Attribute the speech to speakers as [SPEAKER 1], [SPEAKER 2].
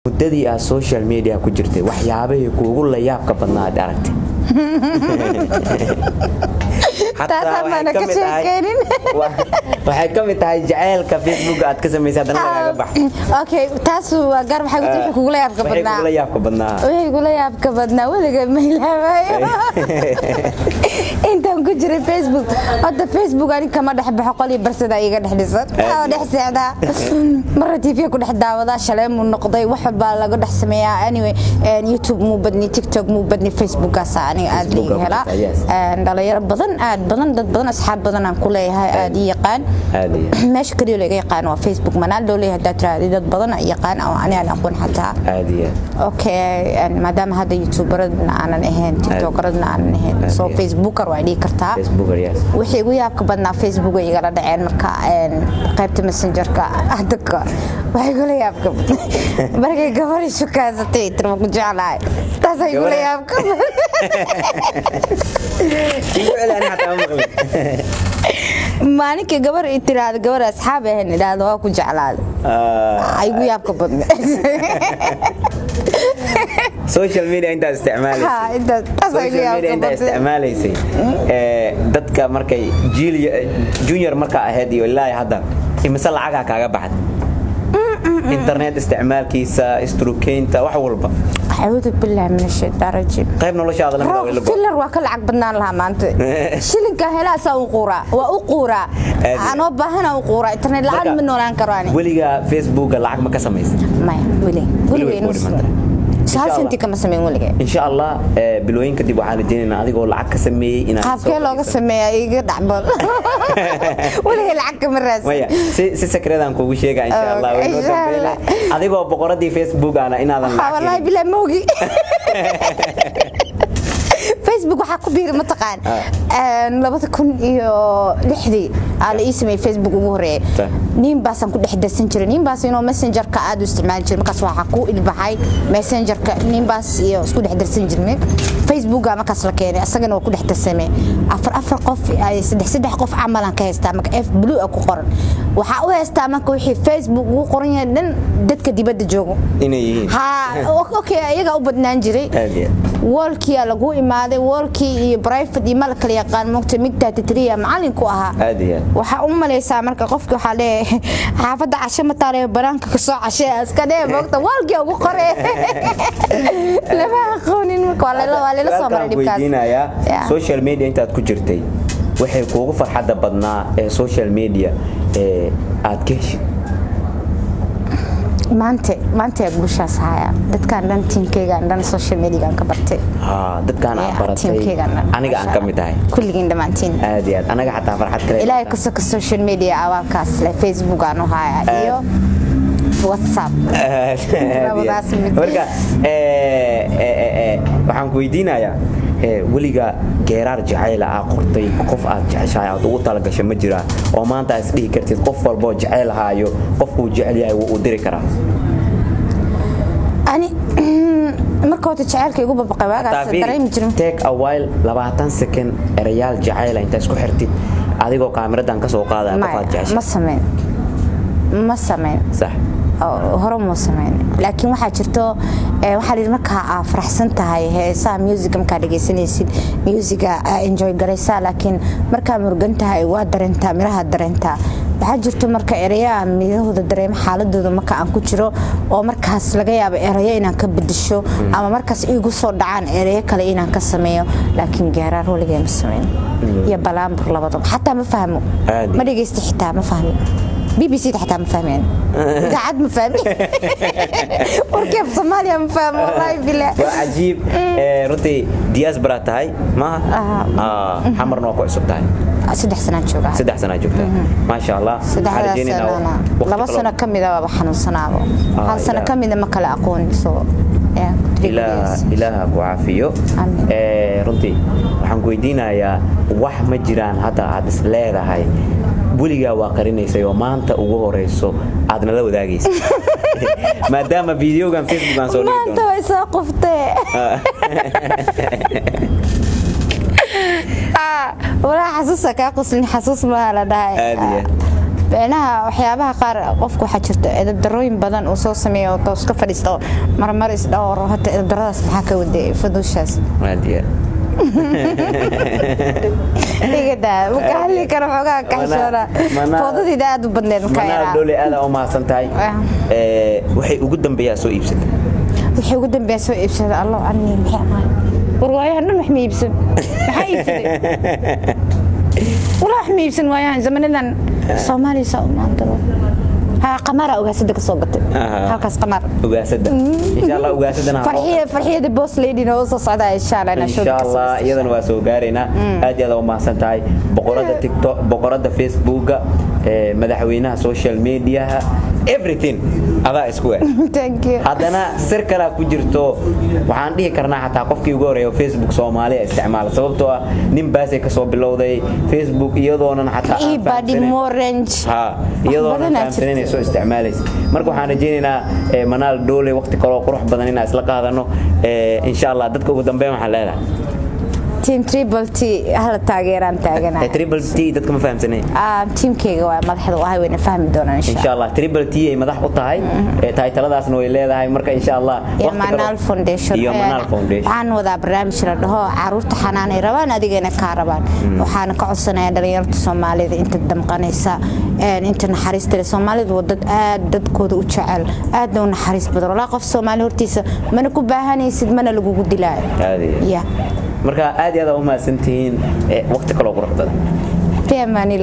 [SPEAKER 1] muddadii aad social media ku jirtay waxyaabahii kuugu la yaabka badnaa aad aragtay waxay ka mid tahay jaceylka Facebook aad ka samaysay hadana lagaga baxay
[SPEAKER 2] okay taas waa gaar waxay kugu la yaabka badnaa waxay kugu la yaabka badnaa waliga ma ilaabayo intaan ku jiray Facebook hadda Facebook ani kama dhex baxo qoli barsada iga dhex dhisan oo dhex seexda marra TV ku dhex daawada shalay mu noqday wax walba laga dhex sameeyaa anyway YouTube mu badni TikTok mu badni Facebook asaani aad liiga hela dhalinyaro badan aad badan dad badan asxaab badan aan ku leeyahay aad yaqaan meesha kaliya laga yaqaan waa Facebook manaal dowleeyahay dad badan yaqaan oo ani aan aqoon xataa
[SPEAKER 1] aadiya
[SPEAKER 2] okay maadaama hadda YouTuberadna aanan ahayn TikTokeradna aanan ahayn so Facebooker waa dhigi kartaa wixii ugu yaabka badnaa Facebook ay igala dhaceen marka qaybta Messenger-ka hadda waxay ugu yaabka markay gabadhi shukaasatay tirma ku jeclahay taas ay ugu yaabka maalinka gabar ay tiraahdo gabar asxaab ah inaad waa ku jeclaad ay ugu yaabka badnaa
[SPEAKER 1] social media inta isticmaalaysay dadka markay junior marka ahayd iyo ilaa hadda imisa lacag kaaga baxad internet isticmaalkiisa istrukeynta wax walba
[SPEAKER 2] أعوذ بالله من الشيطان الرجيم
[SPEAKER 1] قيب نولشاada la
[SPEAKER 2] mid filler waa ka lacag badnaan lahaa maanta shilinka helaa uqura waa uqura anoo baahana uqura internet lacag ma noolaan karaan
[SPEAKER 1] waliga Facebook lacag ma ka samaysay
[SPEAKER 2] maya waliga ساعتي كم سمين ولا
[SPEAKER 1] إن شاء الله بلوين كدي وعلى جينا هذه قول لعك سمي إن
[SPEAKER 2] كيف لو سمي يقعد عبال ولا هي لعك مرة
[SPEAKER 1] ويا سكرت أنكو وشيء إن شاء الله هذه قول بقرة دي فيسبوك أنا إن هذا
[SPEAKER 2] والله بلا موجي فيسبوك وحكوا بير متقان لما تكون لحدي على اسمي فيسبوك وهري نيم بس أنا كنت حدث سنجر نيم بس إنه ماسنجر كأدو استعمال جر مكاس وحكوا اللي بحي ماسنجر نيم بس كنت حدث سنجر مك فيسبوك مكاس لكيني أصلا أنا كنت حدث سمي أفر قف سدح قف عملا كهستعمك إف بلو أكو قرن وحقوا يستعمك وحي فيسبوك وقرن يدن دتك دي بد جوجو ها أوكي يجا وبدنا نجري والكي على جو إمادة والكي برايفت إمال كلي يقان مكتمكتا تتريا معلنكو أها وحا ليس عمرك قفك حالي حافظ عشان مطاري برانك كسو عشان اسكده وقت والكي أبو قري لما أخوني ولا صبر
[SPEAKER 1] دبكاس سوشيال ميديا أنت تكون جرتي وحي كوغو فرحة بدنا سوشيال ميديا أتكش
[SPEAKER 2] maanta bulshaas haya dadkan dhan teamkayga dhan social media ka bartay
[SPEAKER 1] dadkan aan baratay aniga aan kamid ahay
[SPEAKER 2] kulligeen dhamaantiin
[SPEAKER 1] aad iyo aad anaga xataa farxad kale
[SPEAKER 2] ilaahay ka soo social media awaakaas le Facebook aan u haya iyo WhatsApp
[SPEAKER 1] marka waxaan ku weydiinayaa waliga geerar jacayl ah qortay qof aad jeceshahay aad ugu tala gashay ma jira oo maanta is dhigi kartid qof walbo jacayl haayo qofku jecel yahay uu diri karaa
[SPEAKER 2] ani marka wada jacaylka igu babaqay waagaas dareemi jirin
[SPEAKER 1] take a while 20 second real jacayl inta isku xirtid adigoo kaamiradan ka soo qaadaya qof aad jeceshahay
[SPEAKER 2] ma sameyn
[SPEAKER 1] sax
[SPEAKER 2] hore ma sameyn laakiin waxa jirto waxa la markaa faraxsan tahay heesaha music markaa dhageysanaysid musica enjoy garaysaa laakiin markaa murgan tahay waa dareentaa miraha dareentaa waxa jirto marka ereyaha midahooda dareem xaaladooda marka aan ku jiro oo markaas laga yaabo ereyo inaan ka bedesho ama markaas igu soo dhacaan ereyo kale inaan ka sameeyo laakiin gaarar waligeey ma sameyn iyo balaambur labadaba xataa ma fahmo ma dhageysto xitaa ma fahmo BBC تحتها مفهمين قاعد مفهمين وكيف صوماليا مفهم والله بالله
[SPEAKER 1] عجيب رتي دياز براتهاي ما حمر نوكو عصبتهاي
[SPEAKER 2] 6 سنوات جوجا
[SPEAKER 1] 6 سنوات جوجا ما شاء الله
[SPEAKER 2] حرجيني لما سنه كميده بحنون سنابو هل سنه كميده ما كلا اقون سو
[SPEAKER 1] إله أبو عافية رنتي waxaan ku weydiinayaa wax ma jiraan hadda aad is leedahay buliga waa qarinaysa oo maanta ugu horeyso aadna la wadaagaysa maadaama videogan Facebook aan soo dhigay
[SPEAKER 2] maanta way soo qoftay wala xasuusa ka qoslin xasuus ma la dhahay beenaha waxyaabaha qaar qofku waxa jirta edeb darooyin badan oo soo sameeyo oo iska fadhiisto marmar is dhawr hata edeb daradaas maxaa ka waday fadushaas
[SPEAKER 1] maadiya
[SPEAKER 2] igada waxaa karo xogaa ka xishooda foodadii aad u badneed
[SPEAKER 1] mana dole aad u mahadsantahay waxay ugu dambeeyay soo iibsatay
[SPEAKER 2] waxay ugu dambeeyay soo iibsatay Allah anni maxaa warwaayahan wax ma iibsan maxaa iibsaday wala wax ma iibsan waayaan zamanadan Soomaaliya soo maantaba قمر وقاسد كسوقت هالكاس قمر
[SPEAKER 1] وقاسد إن شاء الله وقاسدنا
[SPEAKER 2] فرحية بوس ليدي نوصل صعدة إن شاء الله
[SPEAKER 1] إن شاء الله يدنا وسوقارنا أدي هذا وما سنتاي بقرة تيك توك بقرة فيسبوك مدحوينها سوشيال ميديا everything هذا اسكوه
[SPEAKER 2] thank you
[SPEAKER 1] هذانا سيركلا كجرتو وعندي كرنا حتى قفكي وجوري فيسبوك سومالي استعمال سببتو نيم باسي كسو بلودي فيسبوك يدونا حتى
[SPEAKER 2] إيه بادي مورنج
[SPEAKER 1] ها يدونا فهمتني سو استعماليس marka waxaan rajeynaynaa manaal doole waqti kale oo qurux badan inaan isla qaadano insha Allah dadka ugu dambeeyay waxaan leeyahay
[SPEAKER 2] team triple T hal taageeraan taaganahay
[SPEAKER 1] triple T dadka ma fahamsanay
[SPEAKER 2] teamkayga waa madaxda waxa weyn fahmi doonaan
[SPEAKER 1] insha Allah triple T ay madax u tahay taytaladaasna way leedahay marka insha Allah
[SPEAKER 2] Manal Foundation waxaan wada barnaamij la dhaho caruurta xanaanay rabaan adigana ka rabaan waxaan ka codsanayaa dhalinyarada Soomaalida inta damqanaysa inta naxariista Soomaalida wadad aad dadkooda u jecel aad u naxariis badan wala qof Soomaali hortiisa mana ku baahanaysid mana lagu dilaa
[SPEAKER 1] marka aad iyo aad u mahadsantihiin waqti kale oo qurux badan